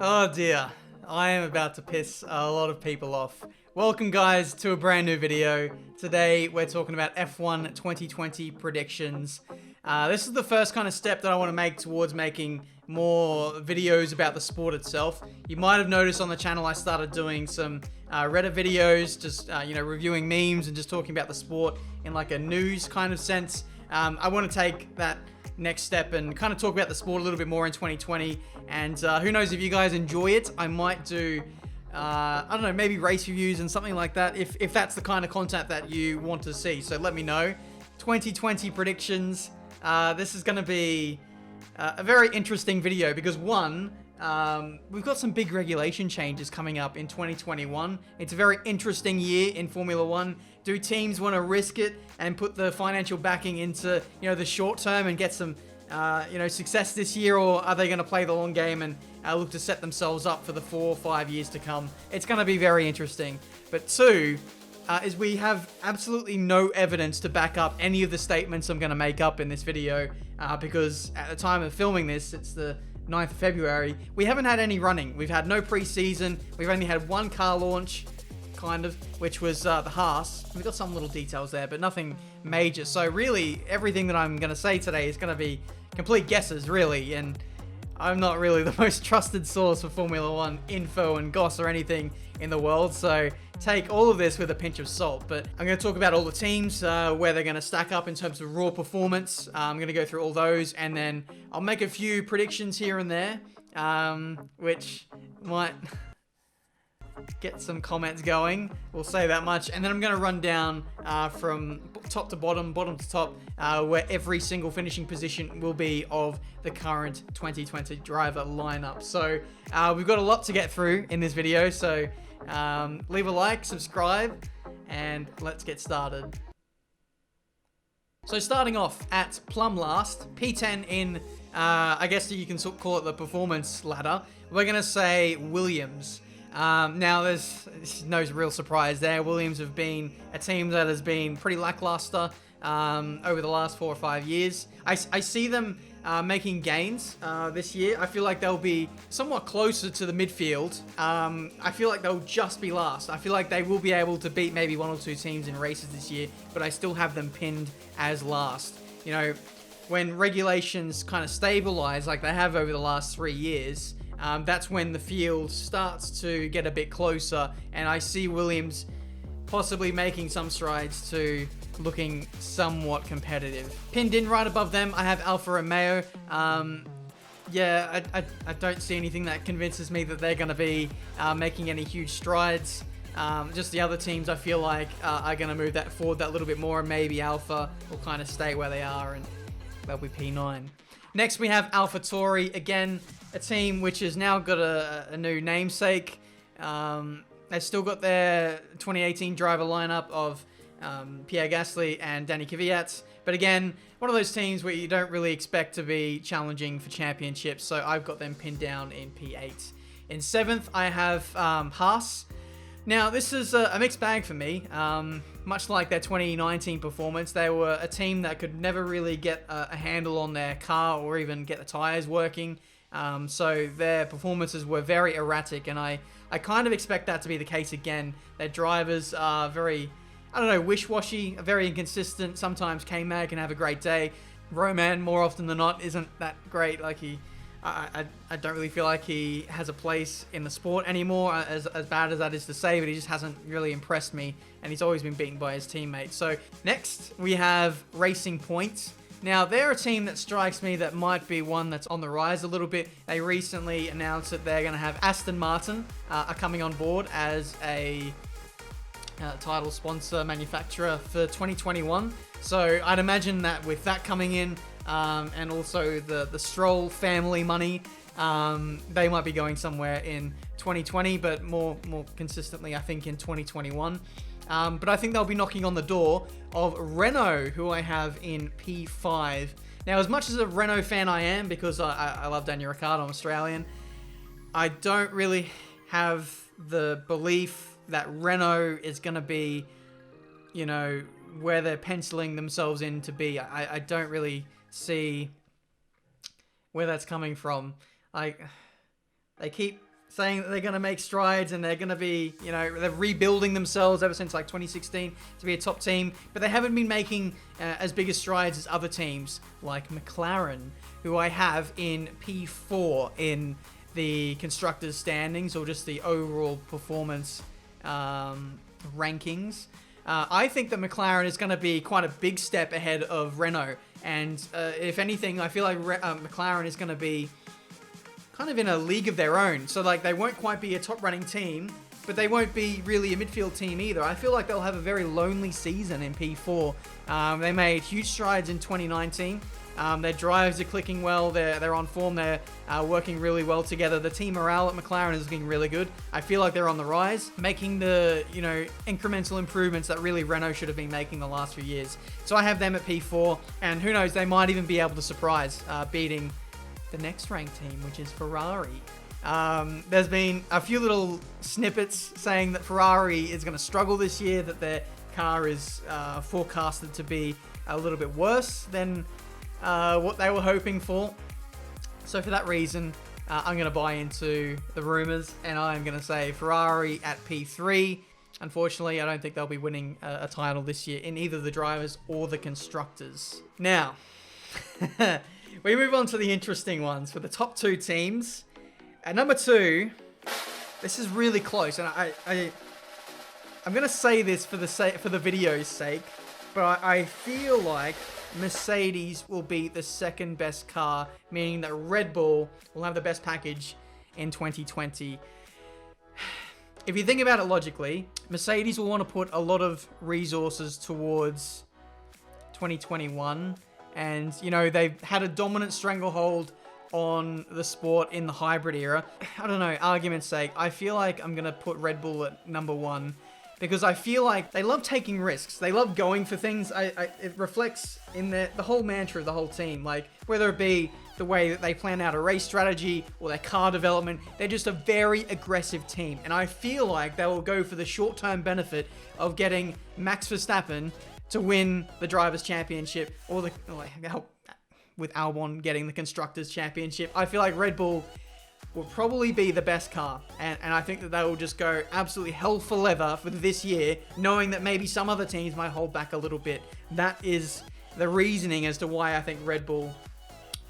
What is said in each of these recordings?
Oh dear, I am about to piss a lot of people off. Welcome guys to a brand new video. Today we're talking about F1 2020 predictions. This is the first kind of step that I want to make towards making more videos about the sport itself. You might have noticed on the channel I started doing some Reddit videos, just reviewing memes and just talking about the sport in like a news kind of sense. I want to take that next step and kind of talk about the sport a little bit more in 2020, and who knows, if you guys enjoy it, I might do I don't know, maybe race reviews and something like that, if that's the kind of content that you want to see. So let me know. 2020 predictions. This is going to be a very interesting video because one, we've got some big regulation changes coming up in 2021. It's a very interesting year in Formula One. Do teams want to risk it and put the financial backing into, the short term and get some, success this year, or are they going to play the long game and look to set themselves up for the 4 or 5 years to come? It's going to be very interesting. But two, is we have absolutely no evidence to back up any of the statements I'm going to make up in this video, because at the time of filming this, it's the 9th of February, we haven't had any running. We've had no preseason. We've only had one car launch, kind of, which was the Haas. We've got some little details there, but nothing major. So really, everything that I'm going to say today is going to be complete guesses, really, and I'm not really the most trusted source for Formula One info and goss or anything in the world, so take all of this with a pinch of salt. But I'm going to talk about all the teams, where they're going to stack up in terms of raw performance. I'm going to go through all those, and then I'll make a few predictions here and there, which might get some comments going, we'll say that much. And then I'm going to run down from top to bottom to top, where every single finishing position will be of the current 2020 driver lineup. So we've got a lot to get through in this video, so leave a like, subscribe, and let's get started. So starting off at plumb last, P10 in, I guess you can call it the performance ladder, we're going to say Williams. Now, there's no real surprise there. Williams have been a team that has been pretty lackluster over the last 4 or 5 years. I see them making gains this year. I feel like they'll be somewhat closer to the midfield. I feel like they'll just be last. I feel like they will be able to beat maybe 1 or 2 teams in races this year, but I still have them pinned as last. When regulations kind of stabilize like they have over the last 3 years, that's when the field starts to get a bit closer, and I see Williams possibly making some strides to looking somewhat competitive. Pinned in right above them, I have Alfa Romeo. I don't see anything that convinces me that they're going to be making any huge strides. Just the other teams I feel like are going to move that forward that little bit more, and maybe Alfa will kind of stay where they are and they'll be P9. Next we have AlphaTauri, again a team which has now got a new namesake. They've still got their 2018 driver lineup of Pierre Gasly and Danny Kvyat, but again, one of those teams where you don't really expect to be challenging for championships, so I've got them pinned down in P8. In 7th, I have Haas. Now, this is a mixed bag for me. Much like their 2019 performance, they were a team that could never really get a handle on their car or even get the tires working. So their performances were very erratic, and I kind of expect that to be the case again. Their drivers are very, wish-washy, very inconsistent. Sometimes K-Mag can have a great day. Roman, more often than not, isn't that great. I don't really feel like he has a place in the sport anymore, as bad as that is to say, but he just hasn't really impressed me, and he's always been beaten by his teammates. So next, we have Racing Point. Now, they're a team that strikes me that might be one that's on the rise a little bit. They recently announced that they're going to have Aston Martin are coming on board as a title sponsor manufacturer for 2021. So I'd imagine that with that coming in, and also the Stroll family money, they might be going somewhere in 2020, but more consistently, I think, in 2021. But I think they'll be knocking on the door of Renault, who I have in P5. Now, as much as a Renault fan I am, because I love Daniel Ricciardo, I'm Australian, I don't really have the belief that Renault is going to be, where they're penciling themselves in to be. I don't really see where that's coming from. They keep saying that they're going to make strides and they're going to be, you know, they're rebuilding themselves ever since like 2016 to be a top team, but they haven't been making as big a strides as other teams like McLaren, who I have in P4 in the Constructors standings, or just the overall performance rankings. I think that McLaren is going to be quite a big step ahead of Renault, and if anything, I feel like McLaren is going to be kind of in a league of their own. So like they won't quite be a top running team, but they won't be really a midfield team either. I feel like they'll have a very lonely season in P4. They made huge strides in 2019. Their drives are clicking well. They're on form. They're working really well together. The team morale at McLaren is looking really good. I feel like they're on the rise, making the, you know, incremental improvements that really Renault should have been making the last few years. So I have them at P4, and who knows, they might even be able to surprise, beating the next ranked team, which is Ferrari. There's been a few little snippets saying that Ferrari is going to struggle this year, that their car is forecasted to be a little bit worse than what they were hoping for. So for that reason, I'm going to buy into the rumors, and I'm going to say Ferrari at P3. Unfortunately, I don't think they'll be winning a title this year in either the drivers or the constructors. Now, we move on to the interesting ones for the top two teams. At number 2, this is really close, and I'm gonna say this for the video's sake, but I feel like Mercedes will be the second best car, meaning that Red Bull will have the best package in 2020. If you think about it logically, Mercedes will want to put a lot of resources towards 2021. And, you know, they've had a dominant stranglehold on the sport in the hybrid era. I don't know, argument's sake, I feel like I'm going to put Red Bull at number 1 because I feel like they love taking risks. They love going for things. It reflects in the whole mantra of the whole team. Like, whether it be the way that they plan out a race strategy or their car development, they're just a very aggressive team. And I feel like they will go for the short-term benefit of getting Max Verstappen to win the Drivers' Championship, or with Albon getting the Constructors' Championship. I feel like Red Bull will probably be the best car, and I think that they will just go absolutely hell for leather for this year, knowing that maybe some other teams might hold back a little bit. That is the reasoning as to why I think Red Bull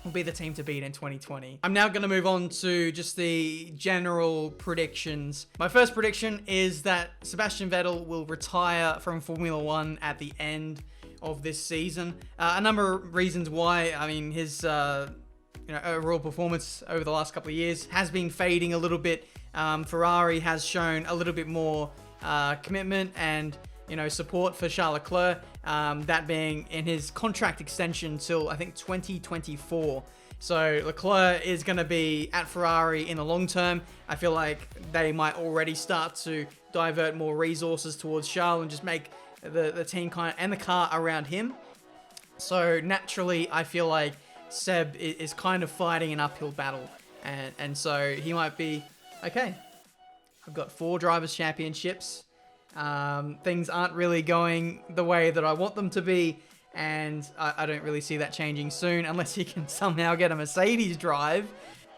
will be the team to beat in 2020. I'm now going to move on to just the general predictions. My first prediction is that Sebastian Vettel will retire from Formula 1 at the end of this season. A number of reasons why. I mean, his overall performance over the last couple of years has been fading a little bit. Ferrari has shown a little bit more commitment and, you know, support for Charles Leclerc, that being in his contract extension till, I think, 2024. So Leclerc is going to be at Ferrari in the long term. I feel like they might already start to divert more resources towards Charles and just make the team kind of, and the car around him. So naturally, I feel like Seb is kind of fighting an uphill battle. And so he might be, okay, I've got 4 Drivers' Championships. Things aren't really going the way that I want them to be, and I don't really see that changing soon unless he can somehow get a Mercedes drive.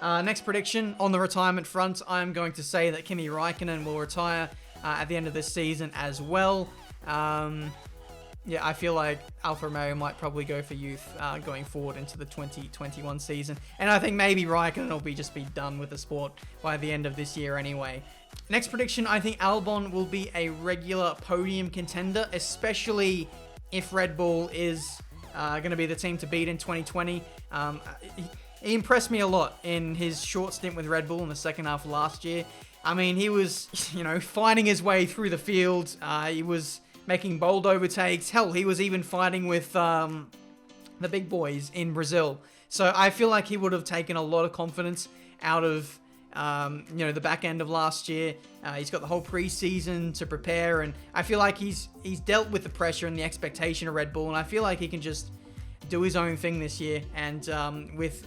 Next prediction on the retirement front, I'm going to say that Kimi Räikkönen will retire at the end of this season as well. Yeah, I feel like Alfa Romeo might probably go for youth going forward into the 2021 season. And I think maybe Raikkonen will just be done with the sport by the end of this year anyway. Next prediction, I think Albon will be a regular podium contender, especially if Red Bull is going to be the team to beat in 2020. He impressed me a lot in his short stint with Red Bull in the second half of last year. I mean, he was, fighting his way through the field. He was making bold overtakes. Hell, he was even fighting with the big boys in Brazil. So I feel like he would have taken a lot of confidence out of, the back end of last year. He's got the whole preseason to prepare, and I feel like he's dealt with the pressure and the expectation of Red Bull, and I feel like he can just do his own thing this year. And with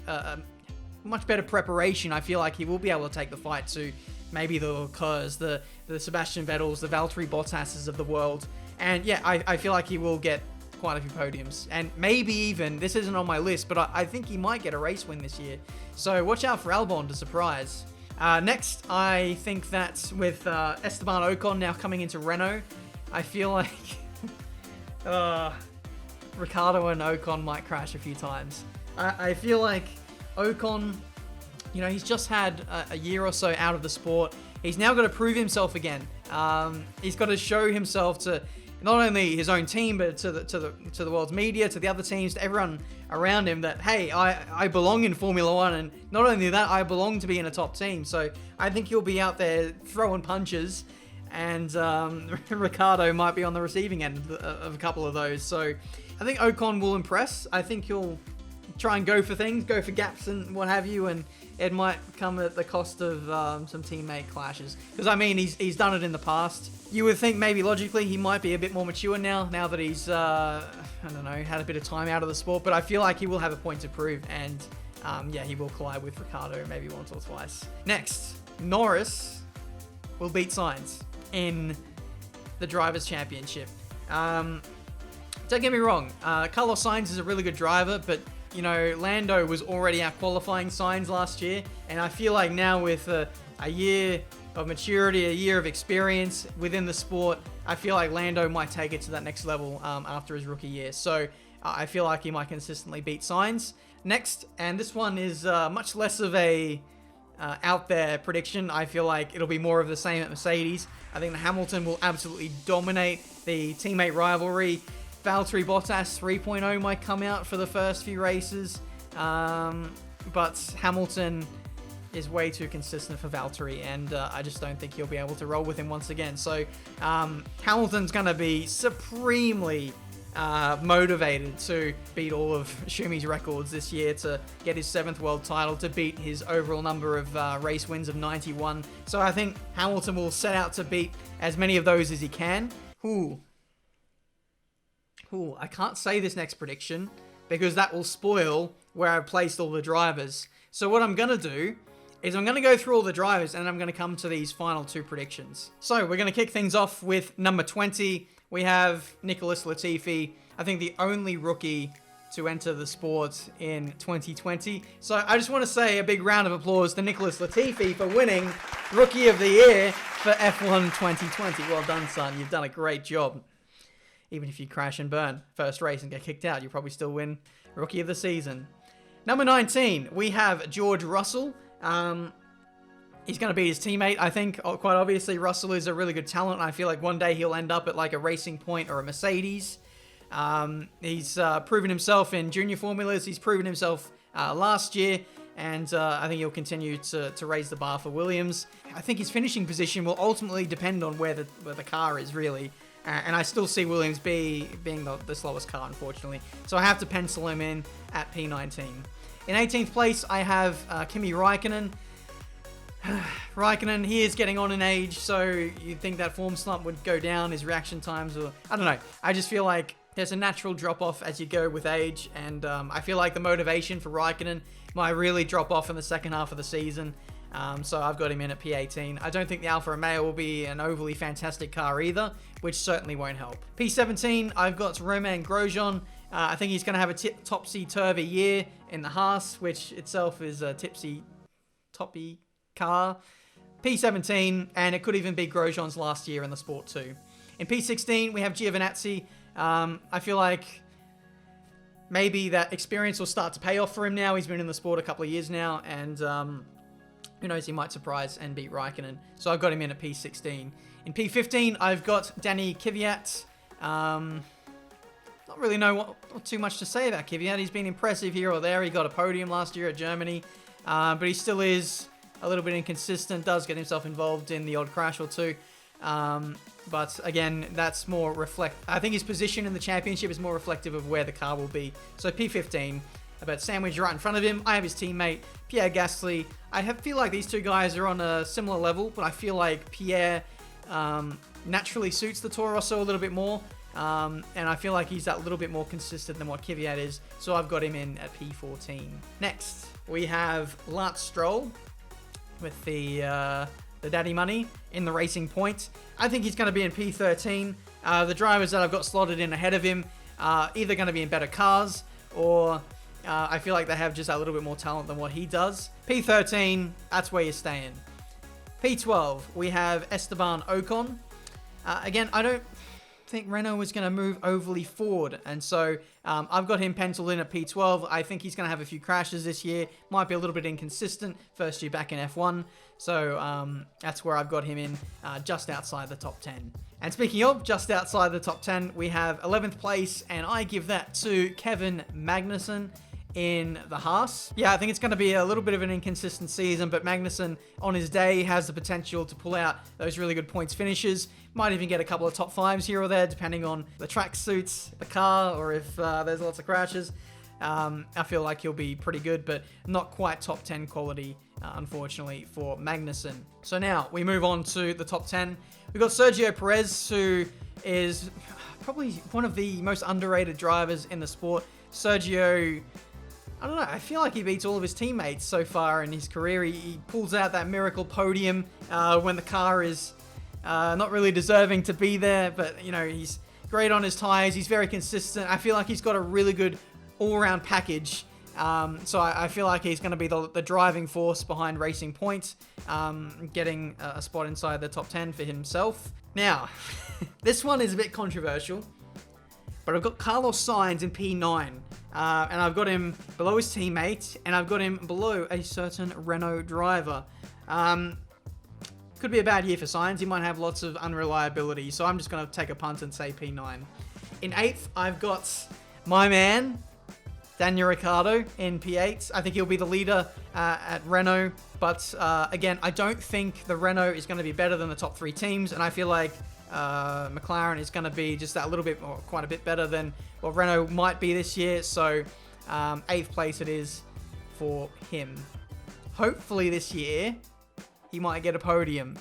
much better preparation, I feel like he will be able to take the fight to maybe the Leclercs, the Sebastian Vettels, the Valtteri Bottas's of the world. And yeah, I feel like he will get quite a few podiums. And maybe even, this isn't on my list, but I think he might get a race win this year. So watch out for Albon to surprise. Next, I think that with Esteban Ocon now coming into Renault, I feel like Ricciardo and Ocon might crash a few times. I feel like Ocon, you know, he's just had a year or so out of the sport. He's now got to prove himself again. He's got to show himself to not only his own team, but to the world's media, to the other teams, to everyone around him that, hey, I belong in Formula One, and not only that, I belong to be in a top team. So I think he'll be out there throwing punches, and Ricciardo might be on the receiving end of a couple of those. So I think Ocon will impress. I think he'll try and go for things, go for gaps and what have you, and it might come at the cost of some teammate clashes. Because, I mean, he's done it in the past. You would think maybe logically he might be a bit more mature now that he's, I don't know, had a bit of time out of the sport. But I feel like he will have a point to prove, and yeah, he will collide with Ricciardo maybe once or twice. Next, Norris will beat Sainz in the Drivers' Championship. Don't get me wrong, Carlos Sainz is a really good driver, but you know, Lando was already out qualifying Sainz last year, and I feel like now with a year of maturity, a year of experience within the sport, I feel like Lando might take it to that next level after his rookie year. So I feel like he might consistently beat Sainz. Next, and this one is much less of a out there prediction. I feel like it'll be more of the same at Mercedes. I think that Hamilton will absolutely dominate the teammate rivalry. Valtteri Bottas 3.0 might come out for the first few races, but Hamilton is way too consistent for Valtteri, and I just don't think he'll be able to roll with him once again. So Hamilton's going to be supremely motivated to beat all of Schumi's records this year, to get his 7th world title, to beat his overall number of race wins of 91. So I think Hamilton will set out to beat as many of those as he can. I can't say this next prediction because that will spoil where I've placed all the drivers. So what I'm going to do is I'm going to go through all the drivers and I'm going to come to these final 2 predictions. So we're going to kick things off with number 20. We have Nicholas Latifi, I think the only rookie to enter the sport in 2020. So I just want to say a big round of applause to Nicholas Latifi for winning Rookie of the Year for F1 2020. Well done, son. You've done a great job. Even if you crash and burn first race and get kicked out, you'll probably still win Rookie of the Season. Number 19, we have George Russell. He's going to be his teammate, I think. Quite obviously, Russell is a really good talent. I feel like one day he'll end up at like a Racing Point or a Mercedes. He's proven himself in junior formulas. He's proven himself last year. And I think he'll continue to raise the bar for Williams. I think his finishing position will ultimately depend on where the car is, really. And I still see Williams being the slowest car, unfortunately. So I have to pencil him in at P19. In 18th place, I have Kimi Räikkönen. Räikkönen, he is getting on in age, so you'd think that form slump would go down, his reaction times, or I don't know. I just feel like there's a natural drop-off as you go with age, and I feel like the motivation for Räikkönen might really drop off in the second half of the season. So I've got him in at P18. I don't think the Alfa Romeo will be an overly fantastic car either, which certainly won't help. P17, I've got Romain Grosjean. I think he's going to have a topsy-turvy year in the Haas, which itself is a tipsy-toppy car. P17, and it could even be Grosjean's last year in the sport too. In P16, we have Giovinazzi. I feel like maybe that experience will start to pay off for him now. He's been in the sport a couple of years now, and who knows, he might surprise and beat Räikkönen. So I've got him in at P16. In P15, I've got Danny Kvyat. Not really know what too much to say about Kvyat. He's been impressive here or there. He got a podium last year at Germany, but he still is a little bit inconsistent, does get himself involved in the odd crash or two. But again, that's more I think his position in the championship is more reflective of where the car will be. So P15, about sandwiched right in front of him, I have his teammate, Pierre Gasly. Feel like these two guys are on a similar level, but I feel like Pierre naturally suits the Toro Rosso a little bit more. And I feel like he's that little bit more consistent than what Kvyat is. So I've got him in at P14. Next, we have Lance Stroll with the daddy money in the Racing Point. I think he's going to be in P13. The drivers that I've got slotted in ahead of him are either going to be in better cars, or I feel like they have just a little bit more talent than what he does. P13, that's where you're staying. P12, we have Esteban Ocon. Again, I don't think Renault is going to move overly forward, and so I've got him penciled in at P12. I think he's going to have a few crashes this year. Might be a little bit inconsistent. First year back in F1, so that's where I've got him in, just outside the top 10. And speaking of just outside the top 10, we have 11th place, and I give that to Kevin Magnussen in the Haas. Yeah, I think it's going to be a little bit of an inconsistent season, but Magnussen on his day has the potential to pull out those really good points finishes. Might even get a couple of top 5s here or there, depending on the track suits, the car, or if there's lots of crashes. I feel like he'll be pretty good, but not quite top 10 quality, unfortunately, for Magnussen. So now we move on to the top 10. We've got Sergio Perez, who is probably one of the most underrated drivers in the sport. Sergio, I don't know, I feel like he beats all of his teammates so far in his career. He pulls out that miracle podium when the car is not really deserving to be there, but, you know, he's great on his tires. He's very consistent. I feel like he's got a really good all-around package. So I feel like he's going to be the driving force behind Racing Point, getting a spot inside the top 10 for himself. Now, this one is a bit controversial, but I've got Carlos Sainz in P9, and I've got him below his teammate, and I've got him below a certain Renault driver. Could be a bad year for Sainz. He might have lots of unreliability, so I'm just going to take a punt and say P9. In 8th, I've got my man, Daniel Ricciardo, in P8. I think he'll be the leader at Renault, but again, I don't think the Renault is going to be better than the top 3 teams, and I feel like McLaren is going to be just that little bit, or quite a bit better than what Renault might be this year, so 8th place it is for him. Hopefully this year, he might get a podium,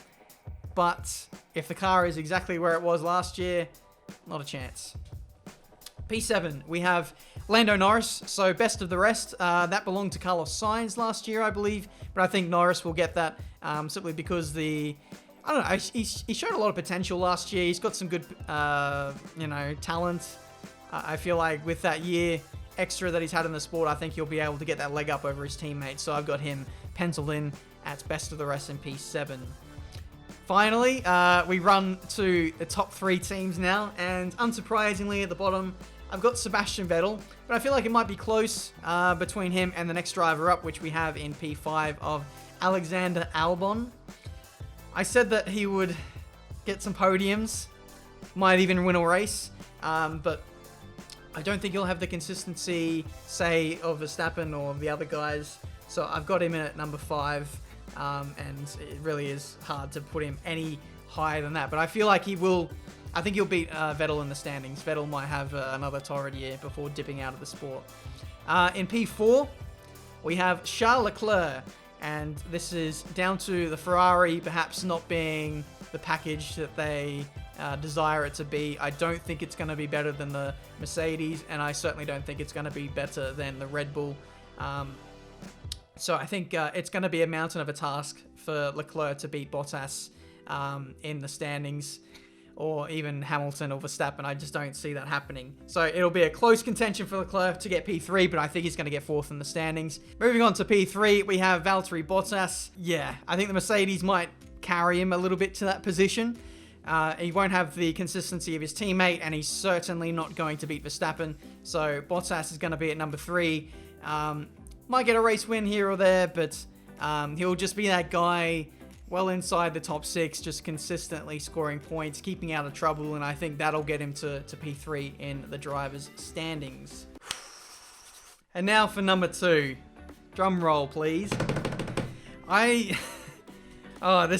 but if the car is exactly where it was last year, not a chance. P7, we have Lando Norris, so best of the rest. That belonged to Carlos Sainz last year, I believe, but I think Norris will get that simply because I don't know, he showed a lot of potential last year. He's got some good, talent. I feel like with that year extra that he's had in the sport, I think he'll be able to get that leg up over his teammates, so I've got him penciled in at best of the rest in P7. Finally, we run to the top 3 teams now, and unsurprisingly at the bottom, I've got Sebastian Vettel, but I feel like it might be close between him and the next driver up, which we have in P5 of Alexander Albon. I said that he would get some podiums, might even win a race, but I don't think he'll have the consistency, say, of Verstappen or the other guys, so I've got him in at number 5. And it really is hard to put him any higher than that. But I feel like I think he'll beat Vettel in the standings. Vettel might have another torrid year before dipping out of the sport. In P4, we have Charles Leclerc. And this is down to the Ferrari perhaps not being the package that they desire it to be. I don't think it's going to be better than the Mercedes. And I certainly don't think it's going to be better than the Red Bull. So I think it's going to be a mountain of a task for Leclerc to beat Bottas in the standings, or even Hamilton or Verstappen. I just don't see that happening. So it'll be a close contention for Leclerc to get P3, but I think he's going to get 4th in the standings. Moving on to P3, we have Valtteri Bottas. Yeah, I think the Mercedes might carry him a little bit to that position. He won't have the consistency of his teammate, and he's certainly not going to beat Verstappen. So Bottas is going to be at number 3. Might get a race win here or there, but he'll just be that guy well inside the top 6, just consistently scoring points, keeping out of trouble, and I think that'll get him to P3 in the drivers' standings. And now for number 2. Drum roll, please. This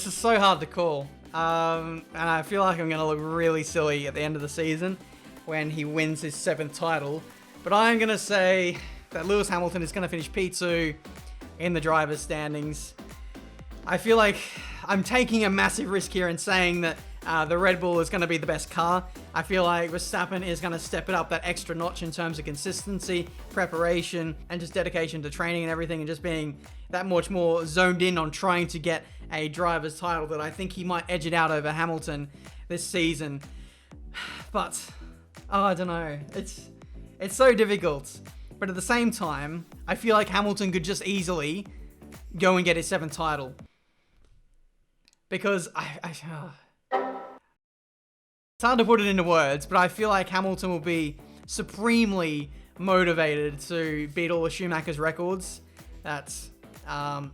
is so hard to call. And I feel like I'm going to look really silly at the end of the season when he wins his 7th title. But I'm going to say that Lewis Hamilton is going to finish P2 in the driver's standings. I feel like I'm taking a massive risk here in saying that the Red Bull is going to be the best car. I feel like Verstappen is going to step it up that extra notch in terms of consistency, preparation, and just dedication to training and everything, and just being that much more zoned in on trying to get a driver's title, that I think he might edge it out over Hamilton this season. But, I don't know. It's so difficult. But at the same time, I feel like Hamilton could just easily go and get his 7th title. Because it's hard to put it into words, but I feel like Hamilton will be supremely motivated to beat all of Schumacher's records. That's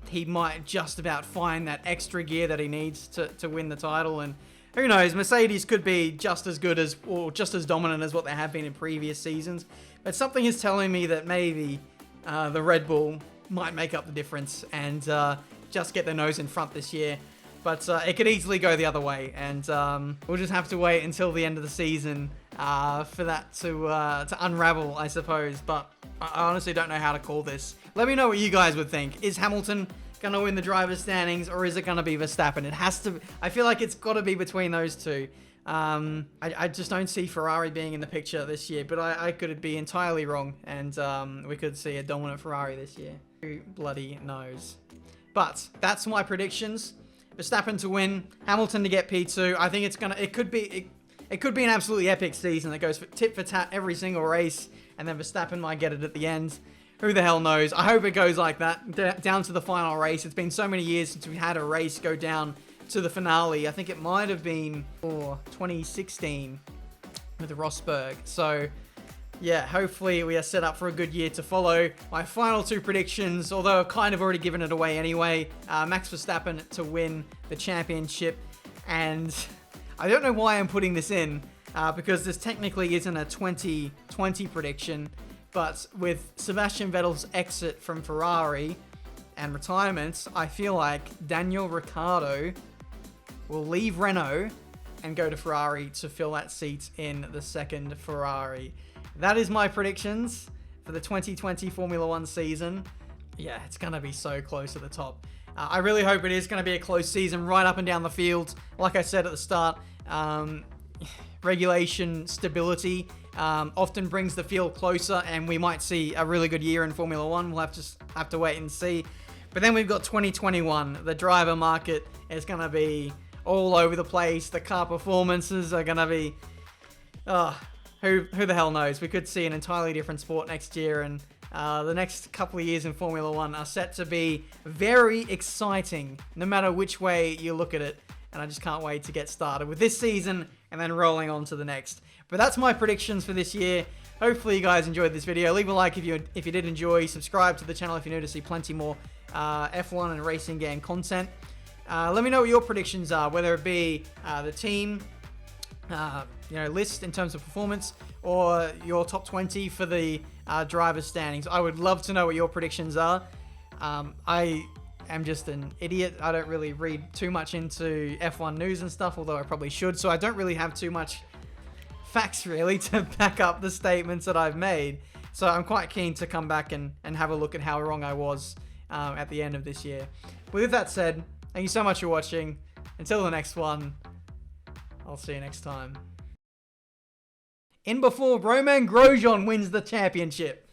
he might just about find that extra gear that he needs to win the title. And who knows, Mercedes could be just as good as, or just as dominant as what they have been in previous seasons. But something is telling me that maybe the Red Bull might make up the difference and just get their nose in front this year. But it could easily go the other way, and we'll just have to wait until the end of the season for that to unravel, I suppose. But I honestly don't know how to call this. Let me know what you guys would think. Is Hamilton going to win the driver's standings, or is it going to be Verstappen? It has to. I feel like it's got to be between those two. I just don't see Ferrari being in the picture this year, but I could be entirely wrong, and we could see a dominant Ferrari this year. Who bloody knows? But that's my predictions. Verstappen to win, Hamilton to get P2. I think it could be an absolutely epic season that goes for tit for tat every single race, and then Verstappen might get it at the end. Who the hell knows? I hope it goes like that, down to the final race. It's been so many years since we had a race go down to the finale. I think it might have been 2016 with Rosberg. So yeah, hopefully we are set up for a good year to follow. My final 2 predictions, although I've kind of already given it away anyway. Max Verstappen to win the championship. And I don't know why I'm putting this in, because this technically isn't a 2020 prediction. But with Sebastian Vettel's exit from Ferrari and retirement, I feel like Daniel Ricciardo will leave Renault and go to Ferrari to fill that seat in the 2nd Ferrari. That is my predictions for the 2020 Formula 1 season. Yeah, it's going to be so close at the top. I really hope it is going to be a close season right up and down the field. Like I said at the start, regulation stability often brings the field closer, and we might see a really good year in Formula 1. We'll have to wait and see. But then we've got 2021. The driver market is going to be all over the place. The car performances are going to be... Who the hell knows? We could see an entirely different sport next year, and the next couple of years in Formula 1 are set to be very exciting, no matter which way you look at it. And I just can't wait to get started with this season and then rolling on to the next. But that's my predictions for this year. Hopefully you guys enjoyed this video. Leave a like if you did enjoy. Subscribe to the channel if you're new to see plenty more F1 and racing game content. Let me know what your predictions are, whether it be the team list in terms of performance, or your top 20 for the driver's standings. I would love to know what your predictions are. I am just an idiot. I don't really read too much into F1 news and stuff, although I probably should, so I don't really have too much facts really to back up the statements that I've made. So I'm quite keen to come back and have a look at how wrong I was at the end of this year. But with that said, thank you so much for watching. Until the next one, I'll see you next time. In before Romain Grosjean wins the championship.